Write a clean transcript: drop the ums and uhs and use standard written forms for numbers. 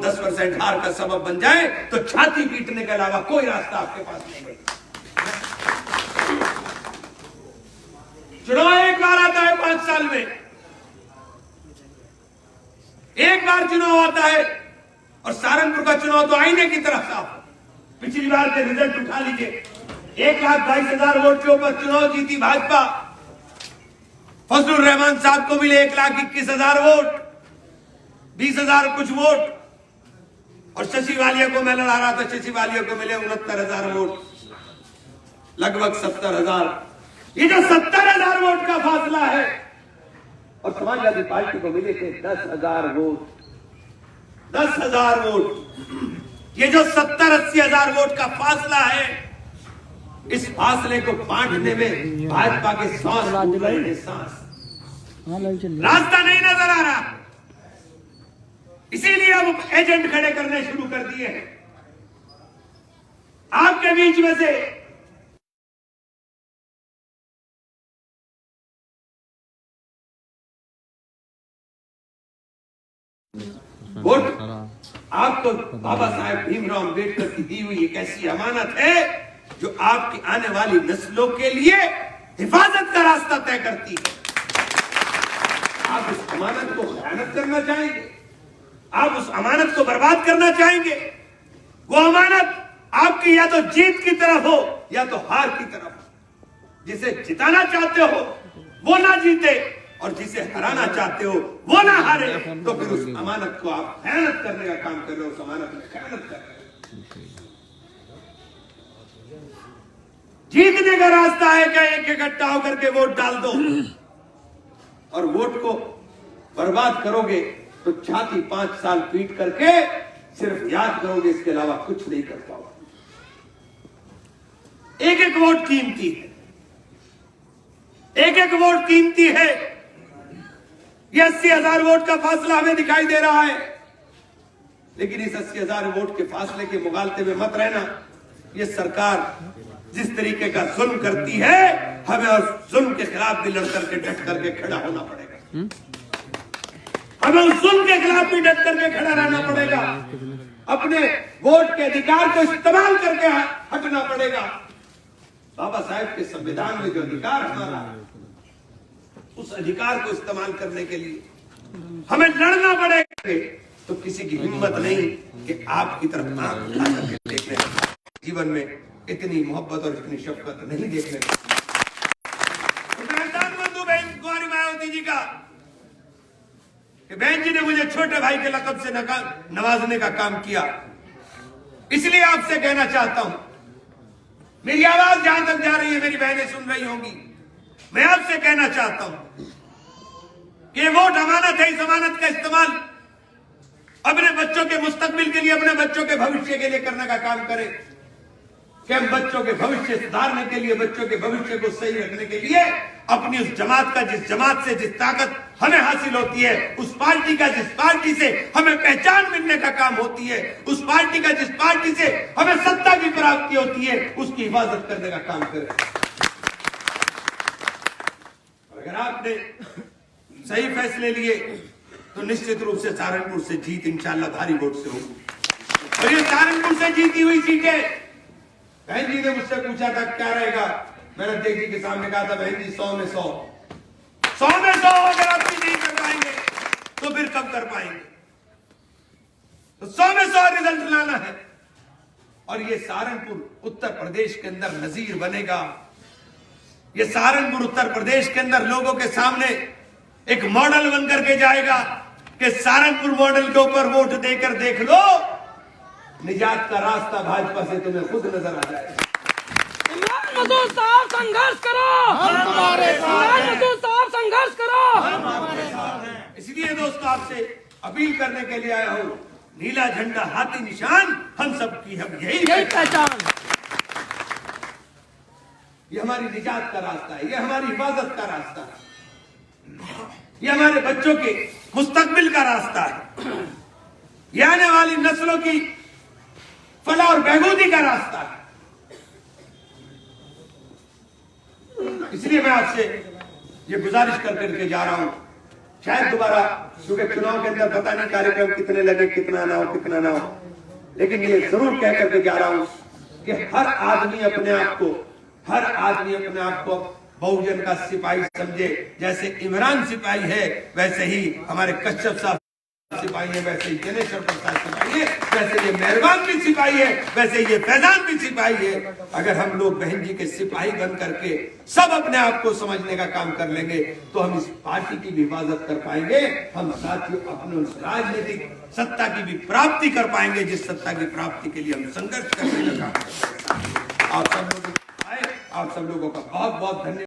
10% हार का सबब बन जाए तो छाती पीटने के अलावा कोई रास्ता आपके पास नहीं है। चुनाव एक बार आता है 5 साल में, एक बार चुनाव आता है और सहारनपुर का चुनाव तो आईने की तरफ साफ। पिछली बार के रिजल्ट उठा लीजिए, 1,22,000 वोट के ऊपर चुनाव जीती भाजपा। फजलुर रहमान साहब को मिले 1,21,000 वोट, 20,000 कुछ वोट। और शशि वालिया को मैं लड़ा रहा था, शशि वालिया को मिले 69,000 वोट, लगभग 70,000। ये जो 70,000 वोट का फासला है, और समाजवादी पार्टी को मिले थे 10,000 वोट, 10,000 वोट। ये जो 70-80,000 वोट का फासला है, इस फासले को बांटने में भाजपा के सांस रास्ता नहीं नजर आ रहा। इसीलिए अब एजेंट खड़े करने शुरू कर दिए हैं। आपके बीच में से वोट आपको बाबा साहेब भीमराव अंबेडकर की दी हुई एक ऐसी अमानत है जो आपकी आने वाली नस्लों के लिए हिफाजत का रास्ता तय करती है। आप उस अमानत को खयानत करना चाहेंगे, आप उस अमानत को बर्बाद करना चाहेंगे। वो अमानत आपकी या तो जीत की तरफ हो या तो हार की तरफ हो। जिसे जिताना चाहते हो वो ना जीते और जिसे हराना चाहते हो वो ना हारे, तो फिर उस अमानत को आप खयानत करने का काम कर रहे हो, उस अमानत में खयानत कर रहे हो। जीतने का रास्ता है कि एक इकट्ठा होकर के वोट डाल दो, और वोट को बर्बाद करोगे तो छाती 5 साल पीट करके सिर्फ याद करोगे, इसके अलावा कुछ नहीं कर पाओगे। एक एक वोट कीमती है, एक एक वोट कीमती है। ये 80,000 वोट का फासला हमें दिखाई दे रहा है, लेकिन इस 80,000 वोट के फासले के मुगालते में मत रहना। ये सरकार जिस तरीके का जुल्म करती है, हमें उस जुल्म के खिलाफ भी लड़ करके डट करके खड़ा होना पड़ेगा। हमें उस जुल्म के खिलाफ भी डट करके खड़ा रहना पड़ेगा। अपने वोट के अधिकार को इस्तेमाल करके हटना पड़ेगा। बाबा साहेब के संविधान में जो अधिकार हमारा, उस अधिकार को इस्तेमाल करने के लिए हमें लड़ना पड़ेगा। तो किसी की हिम्मत नहीं कि आपकी तरफ आंख उठा करके देखने, जीवन में इतनी मोहब्बत और इतनी शफकत नहीं देखने। बंधु बहन कुंवारी मायावती जी का कि बहन जी ने मुझे छोटे भाई के लकब से नवाजने का काम किया। इसलिए आपसे कहना चाहता हूं, मेरी आवाज जहां तक जा रही है, मेरी बहनें सुन रही होंगी, मैं आपसे कहना चाहता हूं कि वोट अमानत है। इस अमानत का इस्तेमाल अपने बच्चों के मुस्तकबिल के लिए, अपने बच्चों के भविष्य के लिए करने का काम करें। कि हम बच्चों के भविष्य सुधारने के लिए, बच्चों के भविष्य को सही रखने के लिए अपनी उस जमात का, जिस जमात से जिस ताकत हमें हासिल होती है, उस पार्टी का जिस पार्टी से हमें पहचान मिलने का काम होती है, उस पार्टी का जिस पार्टी से हमें सत्ता की प्राप्ति होती है, उसकी हिफाजत करने का काम करें। अगर आपने सही फैसले लिए तो निश्चित रूप से सहारनपुर से जीत इंशाल्लाह भारी वोट से होगी। और ये सहारनपुर से जीती हुई सीटें, बहन जी ने मुझसे पूछा था क्या रहेगा, मैंने अध्यक्ष जी के सामने कहा था, बहन जी 100 में 100, 100 में 100 अगर आप नहीं कर पाएंगे तो फिर कब कर पाएंगे। तो 100 में 100 रिजल्ट लाना है। और ये सहारनपुर उत्तर प्रदेश के अंदर नजीर बनेगा। ये सहारनपुर उत्तर प्रदेश के अंदर लोगों के सामने एक मॉडल बनकर के जाएगा कि सहारनपुर मॉडल के ऊपर वोट देकर देख लो, निजात का रास्ता भाजपा से तुम्हें खुद नजर आ जाएगा। साहब संघर्ष करो, हम हमारे साथ हैं। साहब संघर्ष करो, हम हमारे साथ हैं। इसलिए दोस्तों आपसे अपील करने के लिए आया हूं, नीला झंडा हाथी निशान हम सबकी, हम यही पहचान। ये हमारी निजात का रास्ता है, ये हमारी हिफाजत का रास्ता है, ये हमारे बच्चों के मुस्तकबिल का रास्ता है, ये आने वाली नस्लों की फलाह और बहबूदी का रास्ता है। इसलिए मैं आपसे ये गुजारिश कर करके जा रहा हूं शायद दोबारा, क्योंकि चुनाव के अंदर पता नहीं कार्यक्रम कितने लगे, कितना ना हो, लेकिन ये जरूर कह करके जा रहा हूं कि हर आदमी अपने आप को बहुजन का सिपाही समझे। जैसे इमरान सिपाही है, वैसे ही हमारे कश्यप साहब सिपाही है, वैसे ही जनेश्वर प्रसाद सिपाही है, वैसे ये मेहरबान भी सिपाही है, वैसे ये फैजान भी सिपाही है। अगर हम लोग बहन जी के सिपाही बन करके सब अपने आप को समझने का काम कर लेंगे तो हम इस पार्टी की भी हिफाजत कर पाएंगे। हम साथियों अपने उस राजनीतिक सत्ता की भी प्राप्ति कर पाएंगे जिस सत्ता की प्राप्ति के लिए हम संघर्ष करने का काम। आप सब लोग आए, आप सब लोगों का बहुत बहुत धन्यवाद।